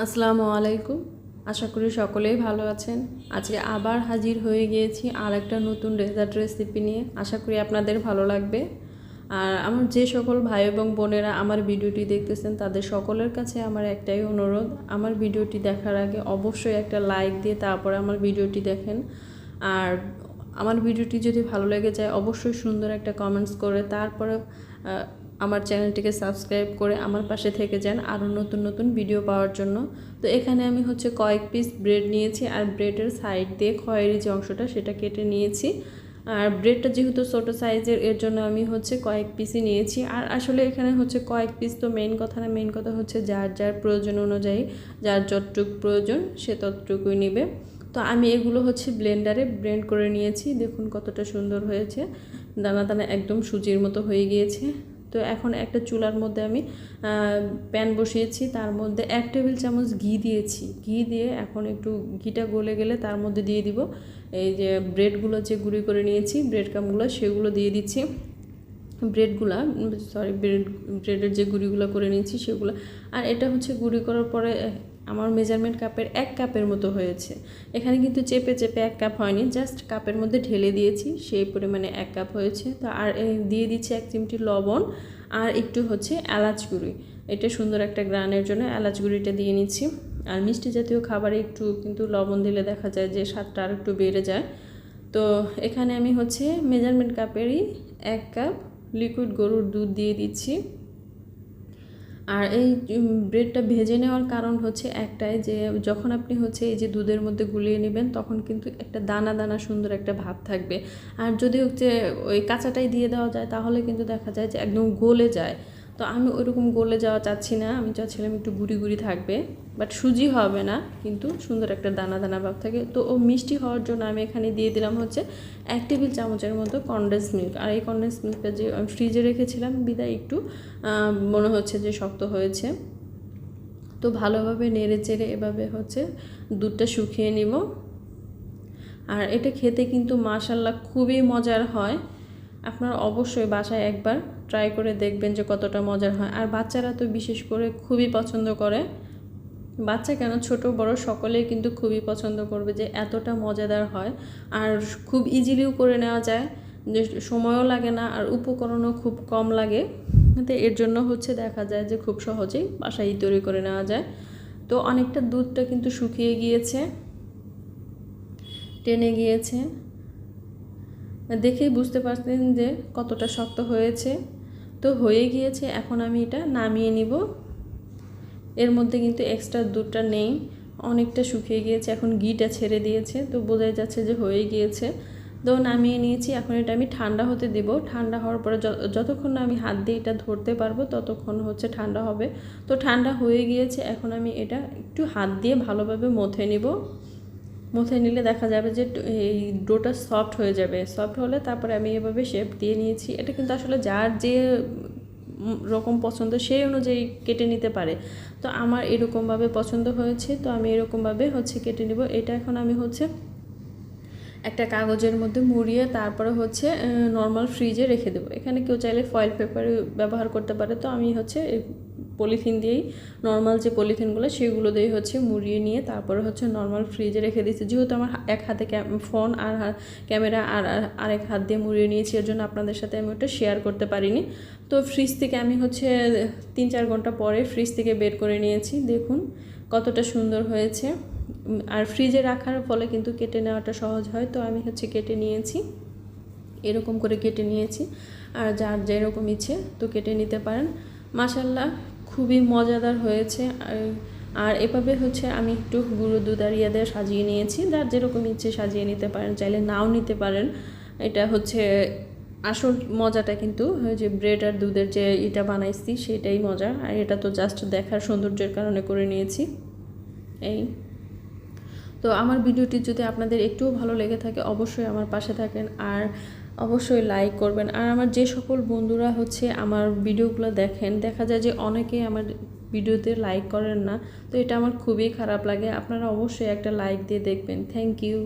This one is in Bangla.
আসসালামু আলাইকুম। আশা করি সকলেই ভালো আছেন। আজকে আবার হাজির হয়ে গিয়েছি আর একটা নতুন ডেজার্ট রেসিপি নিয়ে। আশা করি আপনাদের ভালো লাগবে। আর আমার যে সকল ভাই এবং বোনেরা আমার ভিডিওটি দেখতেছেন তাদের সকলের কাছে আমার একটাই অনুরোধ, আমার ভিডিওটি দেখার আগে অবশ্যই একটা লাইক দিয়ে তারপরে আমার ভিডিওটি দেখেন। আর আমার ভিডিওটি যদি ভালো লেগে যায় অবশ্যই সুন্দর একটা কমেন্টস করে তারপরে আমার চ্যানেলটিকে সাবস্ক্রাইব করে আমার পাশে থেকে যান আরও নতুন নতুন ভিডিও পাওয়ার জন্য। তো এখানে আমি কয়েক পিস ব্রেড নিয়েছি আর ব্রেডের সাইড দিয়ে খয়েরি যে অংশটা সেটা কেটে নিয়েছি। আর ব্রেডটা যেহেতু ছোটো সাইজের এর জন্য আমি কয়েক পিসই নিয়েছি। আর আসলে এখানে কয়েক পিস তো মেইন কথা না, মেইন কথা যার যার প্রয়োজন অনুযায়ী যার যতটুকু প্রয়োজন সে ততটুকুই নেবে। তো আমি এগুলো ব্লেন্ডারে ব্লেন্ড করে নিয়েছি। দেখুন কতটা সুন্দর হয়েছে, দানা দানা একদম সুজির মতো হয়ে গিয়েছে। তো এখন একটা চুলার মধ্যে আমি প্যান বসিয়েছি, তার মধ্যে 1 টেবিল চামচ ঘি দিয়েছি। ঘি দিয়ে এখন একটু ঘিটা গলে গেলে তার মধ্যে দিয়ে দিব এই যে ব্রেডগুলো যে গুঁড়ি করে নিয়েছি, ব্রেড ক্রাম্বগুলো সেগুলো দিয়ে দিচ্ছি। ব্রেডের যে গুঁড়িগুলো করে নিয়েছি সেগুলো। আর এটা গুঁড়ি করার পরে আমার মেজারমেন্ট কাপের 1 কাপের মতো হয়েছে। এখানে কিন্তু চেপে চেপে 1 কাপ হয়নি, জাস্ট কাপের মধ্যে ঢেলে দিয়েছি, সেই পরিমাণে 1 কাপ হয়েছে। তো আর দিয়ে দিচ্ছি 1 চিমটি লবণ আর একটু এলাচ গুঁড়ি। এটা সুন্দর একটা গ্রানের জন্য এলাচ গুঁড়িটা দিয়ে নিচ্ছি। আর মিষ্টি জাতীয় খাবারে একটু কিন্তু লবণ দিলে দেখা যায় যে স্বাদটা আর একটু বেড়ে যায়। তো এখানে আমি মেজারমেন্ট কাপেরই 1 কাপ লিকুইড গরুর দুধ দিয়ে দিচ্ছি। আর এই ব্রেডটা ভেজে নেওয়ার কারণ একটাই, যে যখন আপনি এই যে দুধের মধ্যে গুলিয়ে নেবেন তখন কিন্তু একটা দানা দানা সুন্দর একটা ভাব থাকবে। আর যদি ওই কাঁচাটাই দিয়ে দেওয়া যায় তাহলে কিন্তু দেখা যায় যে একদম গলে যায়। তো আমি ওইরকম গলে যাওয়া চাচ্ছি না, আমি চাচ্ছিলাম একটু গুঁড়ি গুঁড়ি থাকবে, বাট সুজি হবে না, কিন্তু সুন্দর একটা দানা দানা ভাব থাকে। তো ও মিষ্টি হওয়ার জন্য আমি এখানে দিয়ে দিলাম 1 টেবিল চামচের মতো কনডেন্স মিল্ক। আর এই কনডেন্স মিল্কটা যে আমি ফ্রিজে রেখেছিলাম বিদায় একটু মনে হচ্ছে যে শক্ত হয়েছে। তো ভালোভাবে নেড়ে চেড়ে এভাবে দুধটা শুকিয়ে নিব। আর এটা খেতে কিন্তু মাশাআল্লাহ খুবই মজার হয়। আপনারা অবশ্যই বাসায় একবার ট্রাই করে দেখবেন যে কতটা মজার হয়। আর বাচ্চারা তো বিশেষ করে খুবই পছন্দ করে, বাচ্চা কেন ছোট বড় সকলেই কিন্তু খুবই পছন্দ করবে, যে এতটা মজাদার হয়। আর খুব ইজিলিও করে নেওয়া যায়, যে সময়ও লাগে না আর উপকরণও খুব কম লাগে। তো এর জন্য দেখা যায় যে খুব সহজেই বাসায় তৈরি করে নেওয়া যায়। তো অনেকটা দুধটা কিন্তু শুকিয়ে গিয়েছে, টেনে গিয়েছে, দেখেই বুঝতে পারছেন যে কতটা শক্ত হয়েছে। তো হয়ে গিয়েছে, এখন আমি এটা নামিয়ে নিব। এর মধ্যে কিন্তু এক্সট্রা দুধটা নেই, অনেকটা শুকিয়ে গিয়েছে, এখন ঘিটা ছেড়ে দিয়েছে, তো বোঝাই যাচ্ছে যে হয়ে গিয়েছে। তো নামিয়ে নিয়েছি, এখন এটা আমি ঠান্ডা হতে দেব। ঠান্ডা হওয়ার পরে যতক্ষণ না আমি হাত দিয়ে এটা ধরতে পারবো ততক্ষণ ঠান্ডা হবে। তো ঠান্ডা হয়ে গিয়েছে, এখন আমি এটা একটু হাত দিয়ে ভালোভাবে মথে নিব। মথে নিলে দেখা যাবে যে এই ডোটা সফট হয়ে যাবে। সফট হলে তারপরে আমি এভাবে শেপ দিয়ে নিয়েছি। এটা কিন্তু আসলে যার যে রকম পছন্দ সেই অনুযায়ী কেটে নিতে পারে। তো আমার এরকমভাবে পছন্দ হয়েছে, তো আমি এরকমভাবে কেটে নেব। এটা এখন আমি একটা কাগজের মধ্যে মুড়িয়ে তারপরে নর্মাল ফ্রিজে রেখে দেবো। এখানে কেউ চাইলে ফয়েল পেপার ব্যবহার করতে পারে, তো আমি পলিথিন দিয়েই, নর্মাল যে পলিথিনগুলো সেগুলো দিয়ে মুড়িয়ে নিয়ে তারপরে নর্মাল ফ্রিজে রেখে দিচ্ছি। যেহেতু আমার এক হাতে ফোন আর ক্যামেরা আর আরেক হাত দিয়ে মুড়িয়ে নিয়েছি, এর জন্য আপনাদের সাথে আমি ওটা শেয়ার করতে পারিনি। তো ফ্রিজ থেকে আমি 3-4 ঘন্টা পরে ফ্রিজ থেকে বের করে নিয়েছি। দেখুন কতটা সুন্দর হয়েছে। আর ফ্রিজে রাখার ফলে কিন্তু কেটে নেওয়াটা সহজ হয়। তো আমি কেটে নিয়েছি, এরকম করে কেটে নিয়েছি। আর যার যেরকম ইচ্ছে তো কেটে নিতে পারেন। মাশাআল্লাহ খুবই মজাদার হয়েছে। আর এভাবে আমি একটু গুঁড়ো দুধ আর ইয়া দিয়ে সাজিয়ে নিয়েছি, যার যেরকম ইচ্ছে সাজিয়ে নিতে পারেন, চাইলে নাও নিতে পারেন। এটা আসল মজাটা কিন্তু যে ব্রেড আর দুধের যে এটা বানাইছি সেটাই মজা। আর এটা তো জাস্ট দেখার সৌন্দর্যের কারণে করে নিয়েছি। এই তো আমার ভিডিওটি যদি আপনাদের একটুও ভালো লেগে থাকে অবশ্যই আমার পাশে থাকেন আর অবশ্যই লাইক করবেন। আর আমার যে সকল বন্ধুরা আমার ভিডিওগুলো দেখেন, দেখা যায় যে অনেকেই আমার ভিডিওতে লাইক করেন না, তো এটা আমার খুবই খারাপ লাগে। আপনারা অবশ্যই একটা লাইক দিয়ে দেখবেন। Thank you.